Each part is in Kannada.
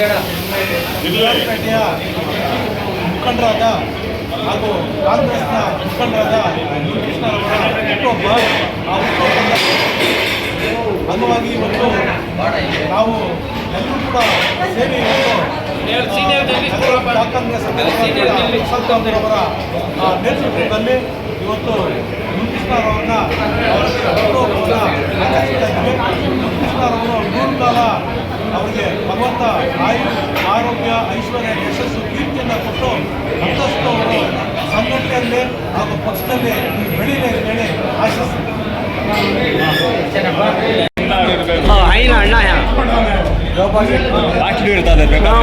ವಿರಾಜಪೇಟೆಯ ಮುಖಂಡರಾದ ಹಾಗೂ ಕಾಂಗ್ರೆಸ್ನ ಮುಖಂಡರಾದ ಕೃಷ್ಣರವರ ಹುಟ್ಟುಹಬ್ಬ. ಆ ಹುಟ್ಟುಹಬ್ಬದ ಅಂಗವಾಗಿ ಇವತ್ತು ನಾವು ಎಲ್ಲರೂ ಕೂಡ ಸೇರಿ ಕಾಂಗ್ರೆಸ್ ಅವರ ನೇತೃತ್ವದಲ್ಲಿ ಇವತ್ತು ಕೃಷ್ಣರವರನ್ನ ಹುಟ್ಟುಹಬ್ಬವನ್ನು ಆಚರಿಸಿದ್ದೇವೆ. ಕೃಷ್ಣರವರು ನೂರು ಕಾಲ ಅವರಿಗೆ ಭಗವಂತ ಆರೋಗ್ಯ ಐಶ್ವರ್ಯ ಯಶಸ್ಸು ಕೀರ್ತಿಯನ್ನು ಕೊಟ್ಟು ಮತ್ತಷ್ಟು ಅವರು ಸಂಘಟನೆಯಲ್ಲಿ ಹಾಗೂ ಪಕ್ಷದಲ್ಲಿ ಬೆಳೀಲಿ ಅಂತ ಹೇಳಿ ಆಶಿಸ್ತಾರೆ.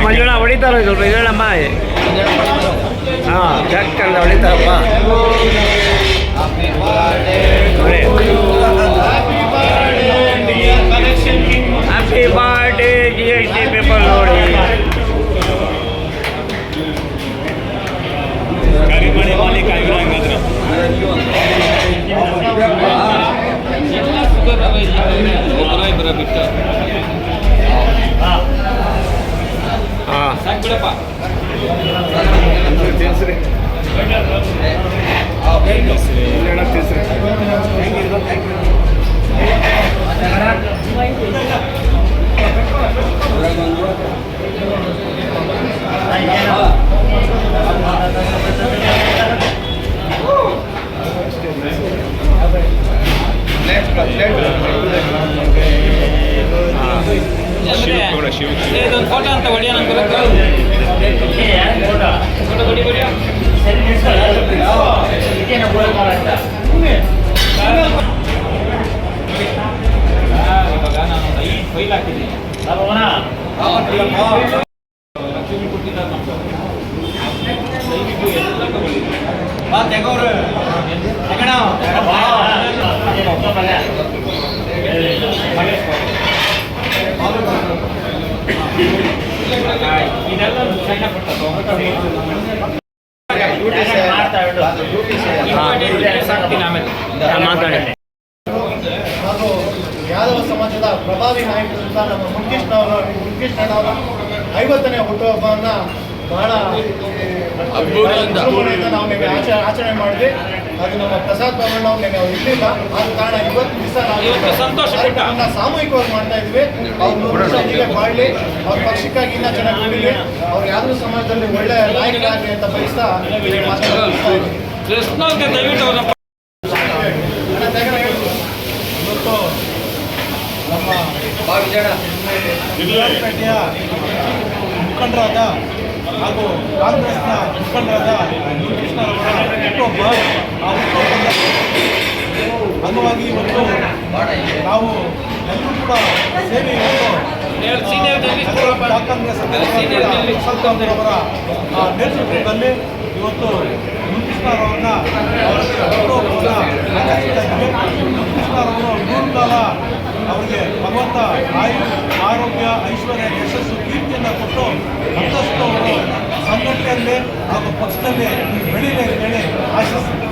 ಮಂಜುಳ ಹೊಡಿತಾರ ಸ್ವಲ್ಪ ಹೇಳಮ್ಮ. ಹಾಂ ಜಾಕ್ಟಲ್ಲ ಹೊಡಿತಾರಪ್ಪ. ಹ್ಯಾಪಿ ಬರ್ಡೇ GST ಪೇಪರ್ ನೋಡಿ. ಕರಿಮಣಿ ಮಾಲೀಕ ಆಗಿರಂಗಾದ್ರೆ ಬಿಟ್ಟು ಹಾಂ ಸಾಕ್ಬಿಡಪ್ಪ. ತಿಳಿಸ್ರಿ ಇದೊಂದು ಫೋಟೋ ಅಂತ ಹೊಡಿಯೋಣ ಫೋಟೋ ಹೊಡಿ ಹೊಡಿಯೋ ಇವಾಗ ನಾನು 5 ಫೈಲ್ ಹಾಕಿದ್ದೀನಿ. ಇದೆಲ್ಲ ಸಣ್ಣ ಪುಟ್ಟ ಮಾತಾಡಿ. ಹಾಗೂ ಯಾದವ ಸಮಾಜದ ಪ್ರಭಾವಿ ನಾಯಕರಿಂದ ನಮ್ಮ ಮುನ್ಕೃಷ್ಣನವರ 50ನೇ ಹುಟ್ಟುಹಬ್ಬವನ್ನು ಬಹಳ ನಾವು ನಿಮಗೆ ಆಚರಣೆ ಮಾಡಿದ್ವಿ. ಅದು ನಮ್ಮ ಪ್ರಸಾದ್ ಭವನ್ ನಾವು ಇರಲಿಲ್ಲ. ಆದ ಕಾರಣ ಇವತ್ತು ದಿವಸ ನಾವು ಸಾಮೂಹಿಕವಾಗಿ ಮಾಡ್ತಾ ಇದ್ವಿ. ಅವ್ರು ಹೀಗೆ ಮಾಡಲಿ, ಅವ್ರ ಪಕ್ಷಕ್ಕಾಗಿ ಇನ್ನೂ ಚೆನ್ನಾಗಿ ದುಡಿಲಿ, ಅವ್ರು ಯಾವ್ದು ಸಮಾಜದಲ್ಲಿ ಒಳ್ಳೆ ನಾಯಕರಾಗಲಿ ಅಂತ ಬಯಸ್ತಾ ಇವತ್ತು ನಮ್ಮ ವಿರಾಜಪೇಟೆಯ ಮುಖಂಡರಾದ ಹಾಗೂ ಕಾಂಗ್ರೆಸ್ನ ಮುಖಂಡರಾದ ಕೃಷ್ಣರವರ ಹುಟ್ಟುಹಬ್ಬ. ಆ ಹುಟ್ಟುಹಬ್ಬದ ಅಂಗವಾಗಿ ಇವತ್ತು ನಾವು ಎಲ್ಲರೂ ಕೂಡ ಸೇರಿ ಕಾಂಗ್ರೆಸ್ ಅವರ ನೇತೃತ್ವದಲ್ಲಿ ಇವತ್ತು ಕೃಷ್ಣರವರನ್ನ ಹುಟ್ಟುಹಬ್ಬವನ್ನು ಆಚರಿಸಿದ್ದೇವೆ. ಕೃಷ್ಣರವರು ನೂರು ಕಾಲ ಅವರಿಗೆ ಭಗವಂತ ಆರೋಗ್ಯ ಐಶ್ವರ್ಯ ಯಶಸ್ಸು ಕೀರ್ತಿಯನ್ನು ಕೊಟ್ಟು ಮತ್ತಷ್ಟು ಅವರು ಸಂಘಟನೆಯಲ್ಲಿ ಹಾಗೂ ಪಕ್ಷದಲ್ಲಿ ಬೆಳೀಲಿ ಅಂತ ಹೇಳಿ ಆಶಿಸ್ತಾರೆ.